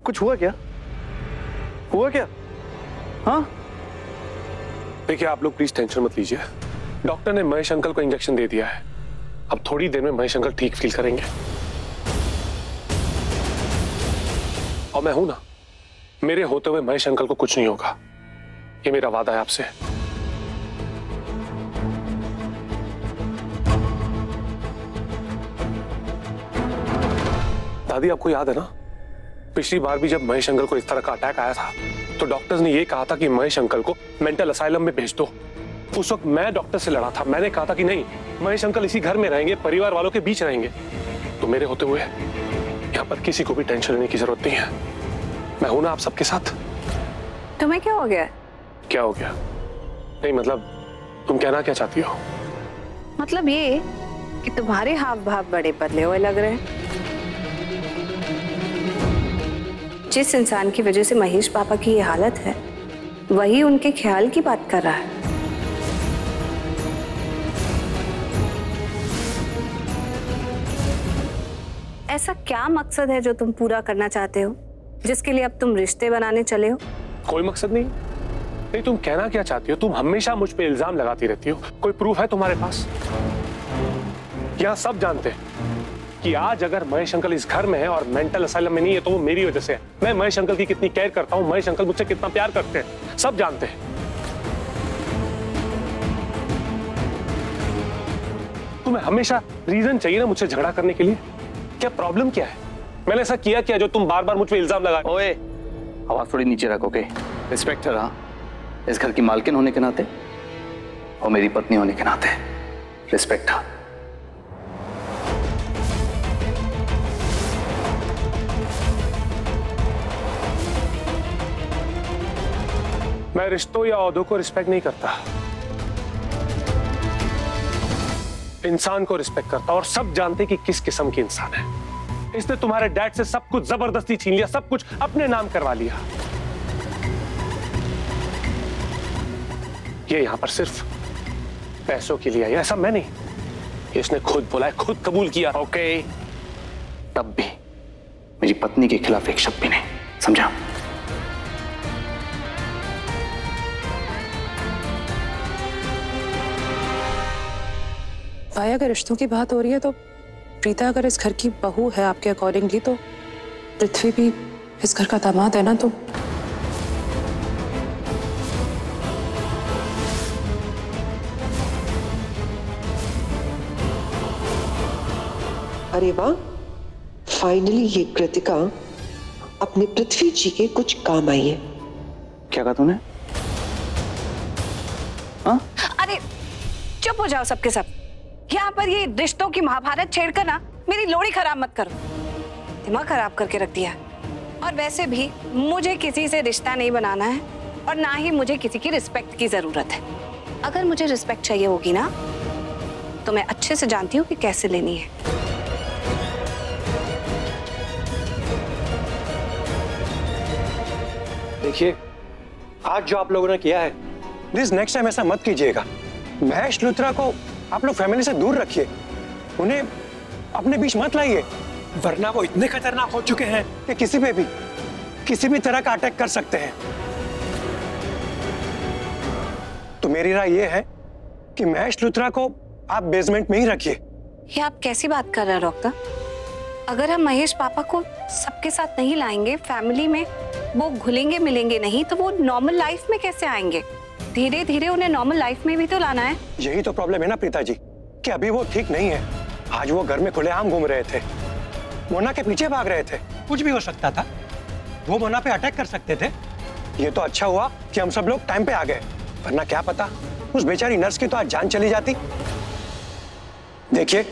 कुछ हुआ क्या? हुआ क्या? हाँ? देखिए आप लोग प्लीज टेंशन मत लीजिए। डॉक्टर ने महेश अंकल को इंजेक्शन दे दिया है। अब थोड़ी देर में महेश अंकल ठीक फील करेंगे। और मैं हूं ना, मेरे होते हुए महेश अंकल को कुछ नहीं होगा, ये मेरा वादा है आपसे। दादी आपको याद है ना, पिछली बार भी जब महेश अंकल को इस तरह का अटैक आया था तो डॉक्टर्स ने ये कहा था कि महेश अंकल को मेंटल असाइलम में भेज दो। उस वक्त मैं डॉक्टर से लड़ा था। मैंने कहा था कि नहीं, महेश अंकल इसी घर में रहेंगे, परिवार वालों के बीच रहेंगे। तो मेरे होते हुए यहाँ पर किसी को भी टेंशन लेने की जरूरत नहीं है। मैं हूं ना आप सबके साथ। तुम्हें क्या हो गया? क्या हो गया? नहीं मतलब तुम कहना क्या चाहती हो? मतलब ये कि तुम्हारे हाव भाव बड़े बदले हुए लग रहे हैं। जिस इंसान की वजह से महेश पापा की ये हालत है, वही उनके ख्याल की बात कर रहा है। ऐसा क्या मकसद है जो तुम पूरा करना चाहते हो, जिसके लिए अब तुम रिश्ते बनाने चले हो? कोई मकसद नहीं। नहीं, तुम कहना क्या चाहती हो? तुम हमेशा मुझ पे इल्जाम लगाती रहती हो। कोई प्रूफ है तुम्हारे पास? यहाँ सब जानते हैं कि आज अगर महेश अंकल इस घर में है और मेंटल असाइलम में नहीं है तो वो मेरी वजह से है। मैं महेश अंकल की कितनी केयर करता हूँ, महेश अंकल मुझसे कितना प्यार करते हैं, सब जानते हैं। तुम्हें हमेशा रीजन चाहिए ना मुझसे झगड़ा करने के लिए। क्या प्रॉब्लम क्या है? मैंने ऐसा किया क्या जो तुम बार बार मुझ पे इल्जाम लगाए? ओए, आवाज थोड़ी नीचे रखोगे। रिस्पेक्टर, हाँ, इस घर की मालकिन होने के नाते और मेरी पत्नी होने के नाते रिस्पेक्ट। हाँ, मैं रिश्तों या ओहदों को रिस्पेक्ट नहीं करता, इंसान को रिस्पेक्ट करता। और सब जानते कि किस किस्म की इंसान है। इसने तुम्हारे डैड से सब कुछ जबरदस्ती छीन लिया, सब कुछ अपने नाम करवा लिया। ये यहां पर सिर्फ पैसों के लिए आई, ऐसा मैं नहीं, इसने खुद बोला है, खुद कबूल किया। ओके, तब भी मेरी पत्नी के खिलाफ एक शब्द भी नहीं, समझा? भाई अगर रिश्तों की बात हो रही है तो प्रीता अगर इस घर की बहू है आपके अकॉर्डिंगली, तो पृथ्वी भी इस घर का दामाद है ना। तो अरे वाह, फाइनली ये कृतिका अपने पृथ्वी जी के कुछ काम आई है। क्या कहा तूने? हाँ? अरे चुप हो जाओ सबके सब। यहाँ पर ये रिश्तों की महाभारत छेड़कर ना मेरी लोड़ी खराब मत करो। दिमाग खराब करके रख दिया। और वैसे भी मुझे किसी से रिश्ता नहीं बनाना है और ना ही मुझे किसी की रिस्पेक्ट की जरूरत है। अगर मुझे रिस्पेक्ट चाहिए होगी ना तो मैं अच्छे से जानती हूँ कि कैसे लेनी है। देखिए, आज जो आप लोगों ने किया है, प्लीज नेक्स्ट टाइम ऐसा मत कीजिएगा। महेश लुथरा को आप लोग फैमिली से दूर रखिए, उन्हें अपने बीच मत लाइए, वरना वो इतने खतरनाक हो चुके हैं कि किसी भी तरह का अटैक कर सकते हैं। तो मेरी राय ये है कि महेश लुथरा को आप बेसमेंट में ही रखिए। ये आप कैसी बात कर रहे हैं डॉक्टर? अगर हम महेश पापा को सबके साथ नहीं लाएंगे, फैमिली में वो घुलेंगे मिलेंगे नहीं, तो वो नॉर्मल लाइफ में कैसे आएंगे? धीरे धीरे उन्हें नॉर्मल लाइफ में भी तो लाना है। यही तो प्रॉब्लम है ना प्रीता जी, कि अभी वो ठीक नहीं है। आज वो घर में खुलेआम घूम रहे थे, मोना के पीछे भाग रहे थे। कुछ भी हो सकता था, वो मोना पे अटैक कर सकते थे। ये तो अच्छा हुआ कि हम सब लोग टाइम पे आ गए, वरना क्या पता उस बेचारी नर्स की तो आज जान चली जाती। देखिए,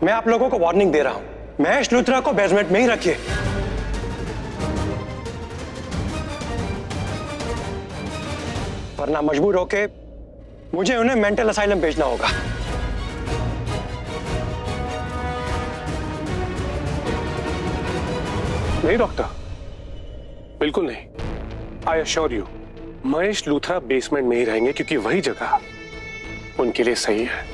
मैं आप लोगों को वार्निंग दे रहा हूं, महेश लुथरा को बेसमेंट में ही रखिए। वरना मजबूर होके मुझे उन्हें मेंटल असाइलम भेजना होगा। नहीं डॉक्टर, बिल्कुल नहीं। I assure you, Mahesh Luthra basement में ही रहेंगे क्योंकि वही जगह उनके लिए सही है।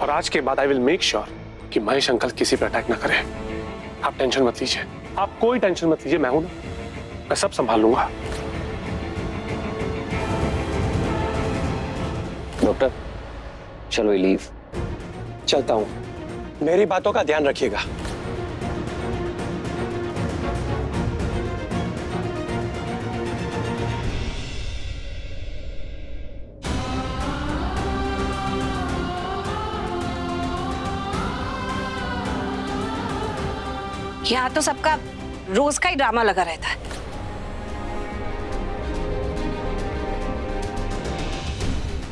और आज के बाद आई विल मेक श्योर कि महेश अंकल किसी पर अटैक ना करें। आप टेंशन मत लीजिए। आप कोई टेंशन मत लीजिए, मैं हूं ना, मैं सब संभाल लूंगा। डॉक्टर, चलो लीव। चलता हूं, मेरी बातों का ध्यान रखिएगा। यहाँ तो सबका रोज का ही ड्रामा लगा रहता है।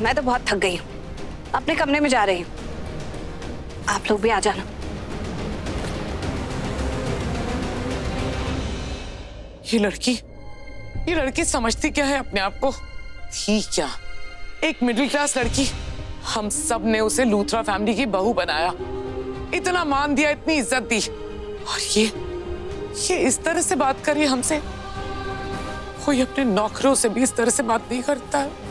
मैं तो बहुत थक गई हूँ, अपने कमरे में जा रही हूँ, आप लोग भी आ जाना। ये लड़की समझती क्या है अपने आप को? थी क्या एक मिडिल क्लास लड़की। हम सब ने उसे लूथरा फैमिली की बहू बनाया, इतना मान दिया, इतनी इज्जत दी, और ये इस तरह से बात करी हमसे। कोई अपने नौकरों से भी इस तरह से बात नहीं करता है।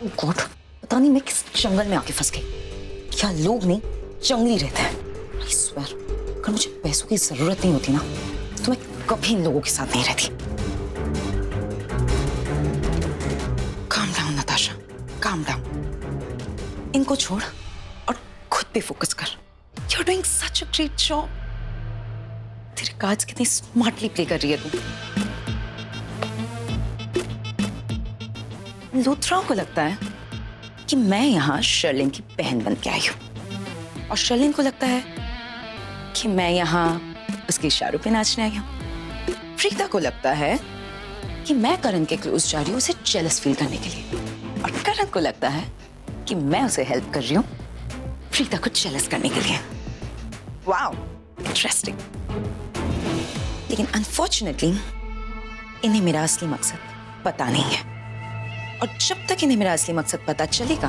गॉड, पता नहीं मैं किस जंगल में आके फंस गई। क्या लोग नहीं जंगली रहते हैं। I swear, अगर मुझे पैसों की जरूरत नहीं होती ना तो मैं कभी इन लोगों के साथ नहीं रहती। Calm down Natasha, calm down. इनको छोड़ और खुद पे फोकस कर। You're doing such a great job. तेरे कार्ड्स कितनी स्मार्टली प्ले कर रही है तू। लूथराओं को लगता है कि मैं यहाँ शर्लिन की बहन बन के आई हूँ, और शर्लिन को लगता है कि मैं यहाँ उसके इशारों पे नाचने आई हूँ। प्रीता को लगता है कि मैं करण के क्लोज जा रही हूँ उसे जेलस फील करने के लिए, और करण को लगता है कि मैं उसे हेल्प कर रही हूँ प्रीता को जेलस करने के लिए। Wow, interesting. लेकिन अनफॉर्चुनेटली इन्हें मेरा असली मकसद पता नहीं है, और जब तक इन्हें मेरा असली मकसद पता चलेगा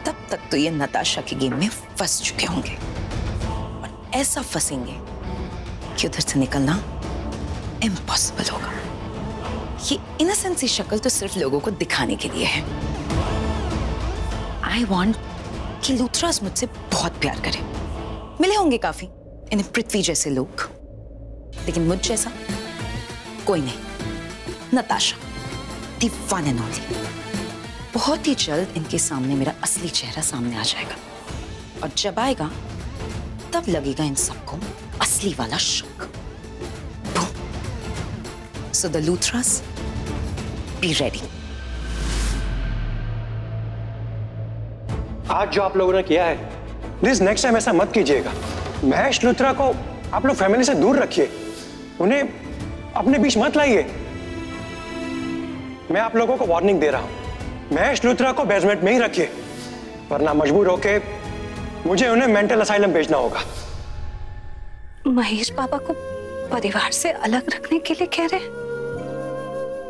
तब तक तो ये नताशा के गेम में फंस चुके होंगे, और ऐसा फंसेंगे कि उधर से निकलना इम्पॉसिबल होगा। ये इनोसेंट सी शक्ल तो सिर्फ लोगों को दिखाने के लिए है। आई वॉन्ट कि लूथरास मुझसे बहुत प्यार करे। मिले होंगे काफी इन्हें पृथ्वी जैसे लोग, लेकिन मुझ जैसा कोई नहीं। Natasha, the one and only। बहुत ही जल्द इनके सामने मेरा असली चेहरा सामने आ जाएगा, और जब आएगा तब लगेगा इन सबको असली वाला शक। So the Luthras, be ready। आज जो आप लोगों ने किया है, प्लीज नेक्स्ट टाइम ऐसा मत कीजिएगा। महेश लूथरा को आप लोग फैमिली से दूर रखिए, उन्हें अपने बीच मत लाइए। मैं आप लोगों को वार्निंग दे रहा हूं, महेश लूथरा को बेसमेंट में ही रखिए, वरना मजबूर होके मुझे उन्हें मेंटल असाइलम भेजना होगा। महेश पापा को परिवार से अलग रखने के लिए कह रहे हैं,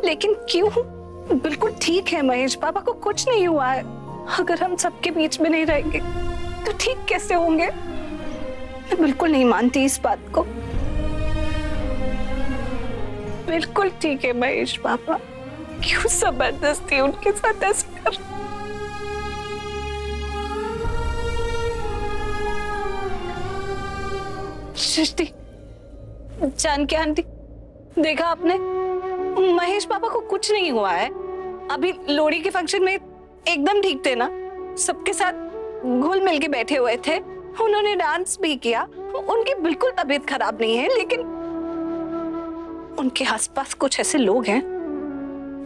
लेकिन क्यों? बिल्कुल ठीक है, महेश पापा को कुछ नहीं हुआ है। अगर हम सबके बीच में नहीं रहेंगे तो ठीक कैसे होंगे? मैं बिल्कुल नहीं मानती इस बात को। बिल्कुल ठीक है महेश पापा, क्यों जबरदस्ती उनके साथ ऐसा कर? सृष्टि, जानकी आंटी, देखा आपने, महेश पापा को कुछ नहीं हुआ है। अभी लोहड़ी के फंक्शन में एकदम ठीक थे ना, सबके साथ घुल मिल के बैठे हुए थे, उन्होंने डांस भी किया, उनकी बिल्कुल तबीयत खराब नहीं है। लेकिन उनके आसपास कुछ ऐसे लोग हैं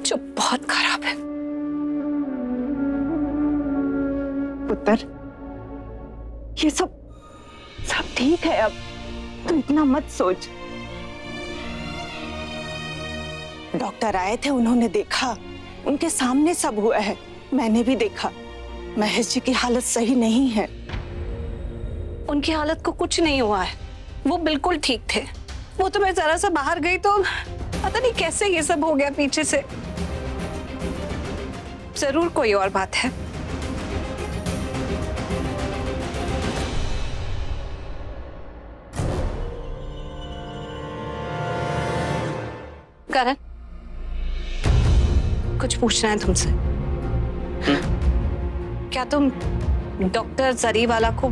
जो बहुत खराब है। पुत्र, ये सब ठीक है, अब तू इतना मत सोच। डॉक्टर आए थे, उन्होंने देखा, उनके सामने सब हुआ है, मैंने भी देखा। महेश जी की हालत सही नहीं है। उनकी हालत को कुछ नहीं हुआ है, वो बिल्कुल ठीक थे। वो तो मैं जरा सा बाहर गई तो पता नहीं कैसे ये सब हो गया पीछे से। जरूर कोई और बात है। करण, कुछ पूछना है तुमसे। क्या तुम डॉक्टर जरीवाला को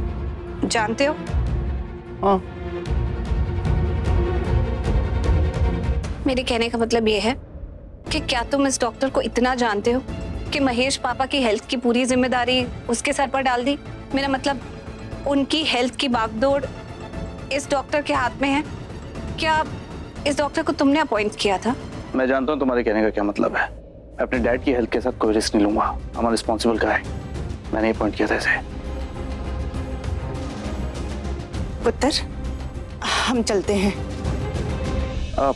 जानते हो? हाँ। मेरे कहने का मतलब ये है कि क्या तुम इस डॉक्टर को इतना जानते हो कि महेश पापा की हेल्थ की पूरी जिम्मेदारी उसके सर पर डाल दी? मेरा मतलब उनकी हेल्थ की बागडोर इस डॉक्टर के हाथ में है। क्या इस डॉक्टर को तुमने अपॉइंट किया था? मैं जानता हूँ तुम्हारे कहने का क्या मतलब है। मैं अपने डैड की हेल्थ के साथ कोई रिस्क नहीं लूंगा। हमारा रिस्पॉन्सिबल का है, मैंने अपॉइंट किया था इसे। पुत्र, हम चलते हैं। आप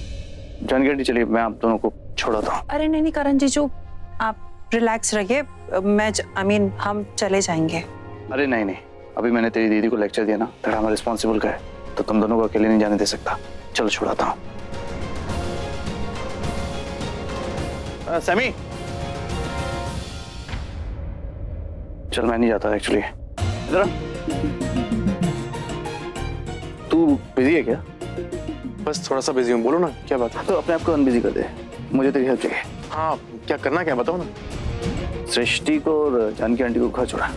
जानकी आंटी चलिए, मैं आप दोनों को छोड़ाता हूँ। अरे नहीं करण जीजू, आप रिलैक्स रहिए। हम चले जाएंगे। अरे नहीं, अभी मैंने तेरी दीदी को लेक्चर दिया ना, तेरा हमारा रिस्पॉन्सिबल का है, तो तुम दोनों को अकेले नहीं जाने दे सकता। चलो छोड़ाता हूँ। सैमी, चल मैं नहीं जाता एक्चुअली। इधर आ। तू बिजी है क्या? बस थोड़ा सा बिजी हूँ। बोलो ना, क्या बात है? तो अपने आप को अनबिजी कर दे, मुझे तेरी हेल्प चाहिए। हाँ, क्या करना, क्या बताओ ना। सृष्टि को और जानकी आंटी को घर छोड़ा।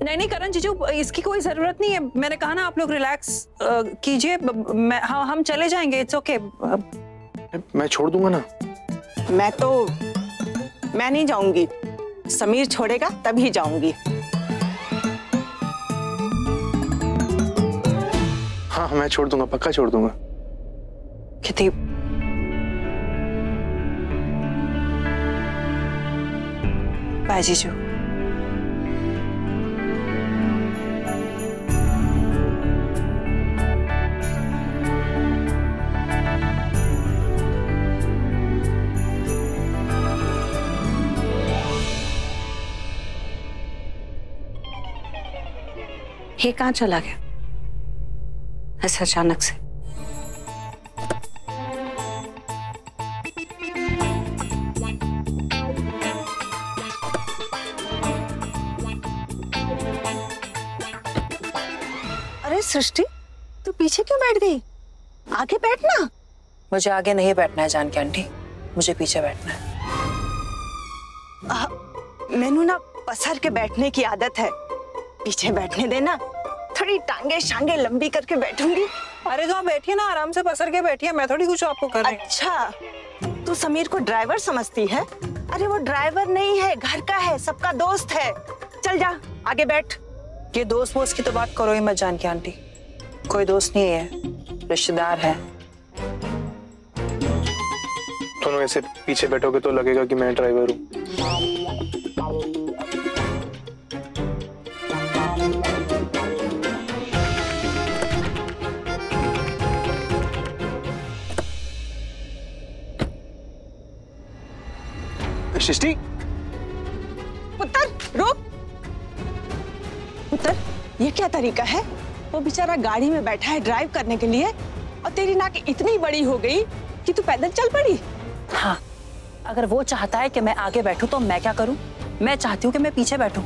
नहीं करण जीजू, इसकी कोई जरूरत नहीं है। मैंने कहा ना, आप लोग रिलैक्स कीजिए। हम चले जाएंगे, इट्स ओके। मैं छोड़ दूंगा ना। मैं नहीं जाऊंगी, समीर छोड़ेगा तभी जाऊंगी। हाँ, मैं छोड़ दूंगा, पक्का छोड़ दूंगा। कितनी बाय जीजू। ये कहाँ चला गया ऐसा अचानक से? अरे सृष्टि, तू पीछे क्यों बैठ गई? आगे बैठना। मुझे आगे नहीं बैठना है जानकी आंटी, मुझे पीछे बैठना है। मैनू ना पसर के बैठने की आदत है, पीछे बैठने देना। थोड़ी टांगे शांगे लंबी करके बैठूंगी। अरे तो आप बैठिए ना, आराम से पसर के बैठिए, मैं थोड़ी कुछ आपको कर रही हूं। अच्छा, तू समीर को ड्राइवर समझती है? अरे वो ड्राइवर नहीं है, घर का है, सबका दोस्त है। चल जा, आगे बैठ। ये दोस्त वोस्त की तो बात करो ही मत जानकी आंटी, कोई दोस्त नहीं है, रिश्तेदार है। दोनों ऐसे पीछे बैठोगे तो लगेगा कि मैं ड्राइवर हूँ। सृष्टि, पुत्र रुक। पुत्र, ये क्या तरीका है? वो बेचारा गाड़ी में बैठा है ड्राइव करने के लिए, और तेरी नाक इतनी बड़ी हो गई कि तू पैदल चल पड़ी। हाँ, अगर वो चाहता है कि मैं आगे बैठूं तो मैं क्या करूं? मैं चाहती हूँ कि मैं पीछे बैठूं।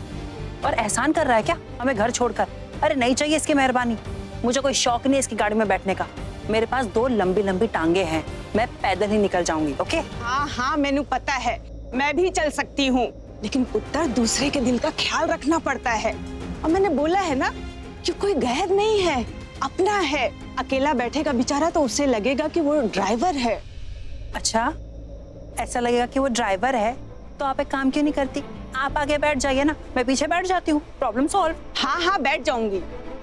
और एहसान कर रहा है क्या हमें घर छोड़कर? अरे नहीं चाहिए इसकी मेहरबानी, मुझे कोई शौक नहीं इसकी गाड़ी में बैठने का। मेरे पास 2 लंबी लंबी टांगे हैं, मैं पैदल ही निकल जाऊंगी। ओके? हाँ, मैनू पता है, मैं भी चल सकती हूँ, लेकिन पुत्र दूसरे के दिल का ख्याल रखना पड़ता है। और मैंने बोला है ना कि कोई गैर नहीं है, अपना है। अकेला बैठेगा बेचारा तो उसे लगेगा कि वो ड्राइवर है। अच्छा, ऐसा लगेगा कि वो ड्राइवर है तो आप एक काम क्यों नहीं करती? आप आगे बैठ जाइए ना, मैं पीछे बैठ जाती हूँ, प्रॉब्लम सॉल्व। हाँ, बैठ जाऊंगी।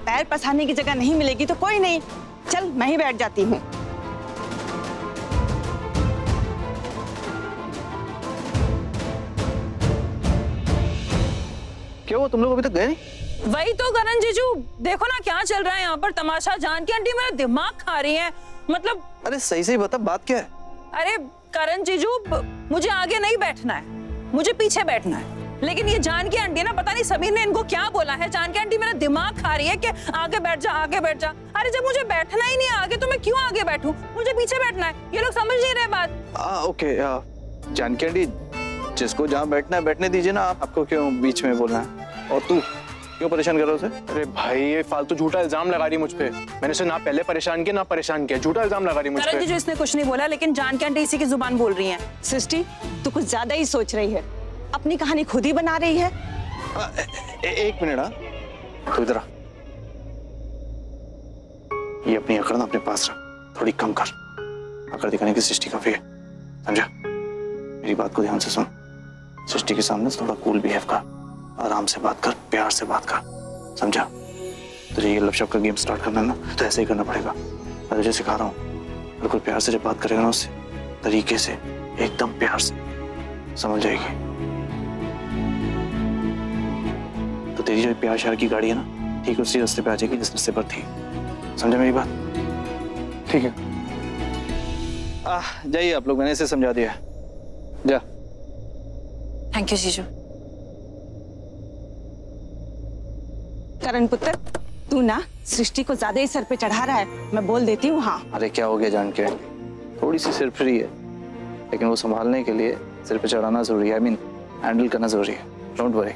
पैर पसारने की जगह नहीं मिलेगी तो कोई नहीं, चल मैं ही बैठ जाती हूँ। क्या हुआ, तुम लोग अभी तक गए नहीं? वही तो करण जीजू, देखो ना क्या चल रहा है यहाँ पर तमाशा। जानकी आंटी मेरा दिमाग खा रही है, मतलब। अरे सही बता, बात क्या है? अरे करण जीजू, मुझे आगे नहीं बैठना है, मुझे पीछे बैठना है। लेकिन ये जानकी आंटी ना, पता नहीं समीर ने इनको क्या बोला है, जानकी आंटी मेरा दिमाग खा रही है कि आगे बैठ जा, आगे बैठ जा। अरे जब मुझे बैठना ही नहीं है आगे तो मैं क्यों आगे बैठूं? मुझे पीछे बैठना है। ये लोग समझ नहीं रहे बात। ओके, जानकी आंटी, जिसको जहाँ बैठना है बैठने दीजिए ना, आपको क्यों बीच में बोलना है? और तू क्यों परेशान कर रहा है उसे? अरे भाई, ये फालतू झूठा इल्जाम लगा रही मुझ पे। मैंने उसे ना पहले परेशान किया ना परेशान किया, झूठा इल्जाम लगा रही मुझ पे। जो इसने कुछ नहीं बोला, लेकिन जानकी आंटी इसी की जुबान बोल रही है। सृष्टि, तू कुछ ज्यादा ही सोच रही है, अपनी कहानी खुद ही बना रही है। एक मिनट। तू इधर आ। ये अपनी अकड़ ना अपने पास रख, थोड़ी कम कर। अकड़ दिखाने की सृष्टि काफी है, समझा? मेरी बात को ध्यान से सुन। सृष्टि के सामने थोड़ा कूल बिहेव कर, आराम से बात कर, प्यार से बात कर, समझा? तुझे ये लव का गेम स्टार्ट करना है ना, तो ऐसे ही करना पड़ेगा। मैं तुझे सिखा रहा हूँ, बिल्कुल प्यार से जब बात करेगा ना उससे, तरीके से, एकदम प्यार से, समझ जाएगी। तो तेरी जो प्यार शहर की गाड़ी है ना, ठीक उसी रास्ते पे आ जाएगी जिस रास्ते पर थी, समझा मेरी बात? ठीक है, जाइए आप लोग, मैंने इसे समझा दिया। जा। थैंक यू जीजू। करण पुत्र, तू ना सृष्टि को ज्यादा ही सर पे चढ़ा रहा है, मैं बोल देती हूँ। हाँ अरे क्या हो गया जान के, थोड़ी सी सिर फ्री है, लेकिन वो संभालने के लिए सिर पे चढ़ाना जरूरी है, आई मीन हैंडल करना जरूरी है। Don't worry.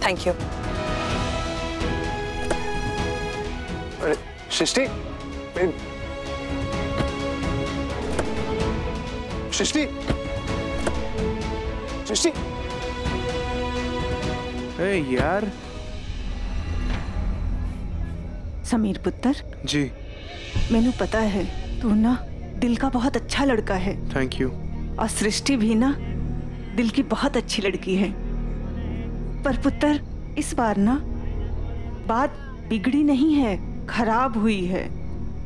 Thank you. अरे सृष्टि, सृष्टि, सृष्टि। यार समीर पुत्र जी, मैनू पता है तू ना दिल का बहुत अच्छा लड़का है। Thank you. और सृष्टि भी ना दिल की बहुत अच्छी लड़की है। पर पुत्र इस बार ना बात बिगड़ी नहीं है, खराब हुई है।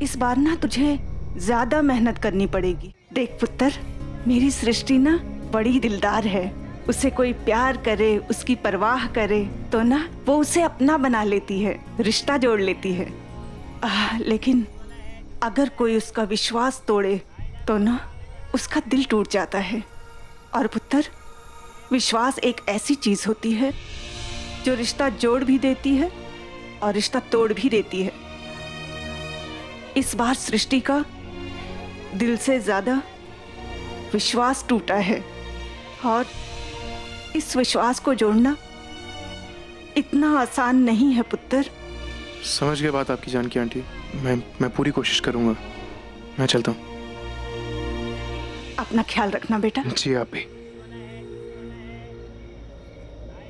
इस बार ना तुझे ज्यादा मेहनत करनी पड़ेगी। देख पुत्र, मेरी सृष्टि ना बड़ी दिलदार है। उसे कोई प्यार करे, उसकी परवाह करे तो ना वो उसे अपना बना लेती है, रिश्ता जोड़ लेती है। लेकिन अगर कोई उसका विश्वास तोड़े तो ना उसका दिल टूट जाता है। और पुत्र, विश्वास एक ऐसी चीज होती है जो रिश्ता जोड़ भी देती है और रिश्ता तोड़ भी देती है। इस बार सृष्टि का दिल से ज्यादा विश्वास टूटा है और इस विश्वास को जोड़ना इतना आसान नहीं है पुत्र। समझ गया बात आपकी जानकी आंटी, मैं पूरी कोशिश करूंगा। मैं चलता हूँ। अपना ख्याल रखना बेटा। जी आप भी।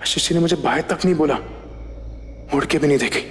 सृष्टि ने मुझे बाय तक नहीं बोला, मुड़ के भी नहीं देखी।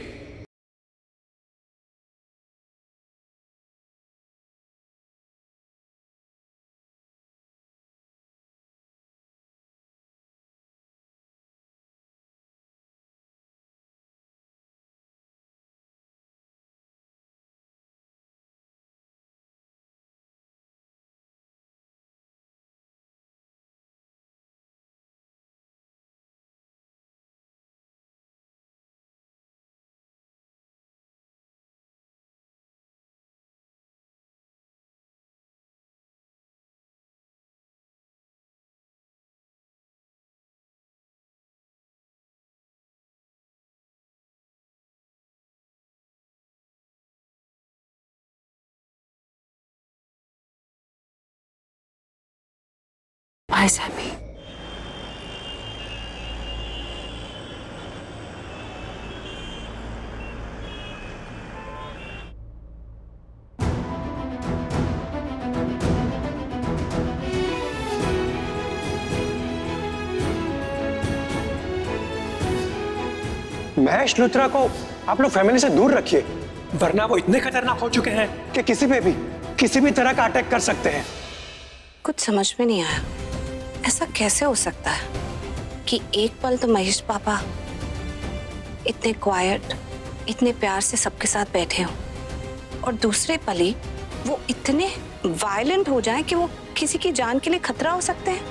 Bye Sami. महेश लुथरा को आप लोग फैमिली से दूर रखिए, वरना वो इतने खतरनाक हो चुके हैं कि किसी पे भी किसी भी तरह का अटैक कर सकते हैं। कुछ समझ में नहीं आया, ऐसा कैसे हो सकता है कि एक पल तो महेश पापा इतने क्वाइट, इतने प्यार से सबके साथ बैठे हों और दूसरे पल ही वो इतने वायलेंट हो जाएं कि वो किसी की जान के लिए खतरा हो सकते हैं।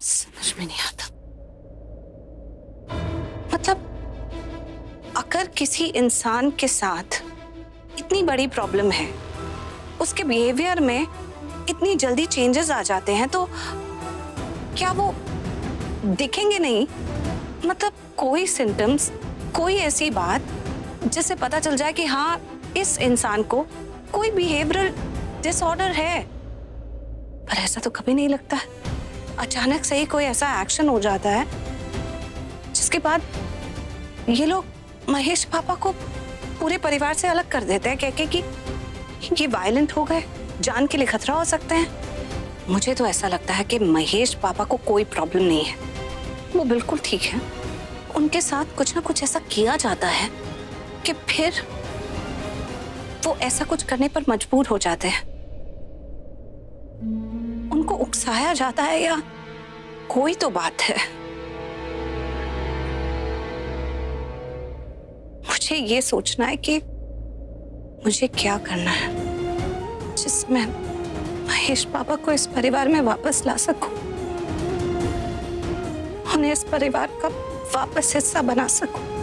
समझ में नहीं आता। मतलब अगर किसी इंसान के साथ इतनी बड़ी प्रॉब्लम है, उसके बिहेवियर में इतनी जल्दी चेंजेस आ जाते हैं, तो क्या वो दिखेंगे नहीं मतलब कोई सिम्टम्स, कोई ऐसी बात जिससे पता चल जाए कि हाँ इस इंसान को कोई बिहेवियरल डिसऑर्डर है। पर ऐसा तो कभी नहीं लगता है। अचानक से ही कोई ऐसा एक्शन हो जाता है जिसके बाद ये लोग महेश पापा को पूरे परिवार से अलग कर देते हैं, कह के कि ये वायलेंट हो गए, जान के लिए खतरा हो सकते हैं। मुझे तो ऐसा लगता है कि महेश पापा को कोई प्रॉब्लम नहीं है, वो बिल्कुल ठीक है। उनके साथ कुछ ना कुछ ऐसा किया जाता है कि फिर वो ऐसा कुछ करने पर मजबूर हो जाते हैं। उनको उकसाया जाता है या कोई तो बात है। मुझे ये सोचना है कि मुझे क्या करना है जिसमें महेश पापा को इस परिवार में वापस ला सकूं, उन्हें इस परिवार का वापस हिस्सा बना सकूं।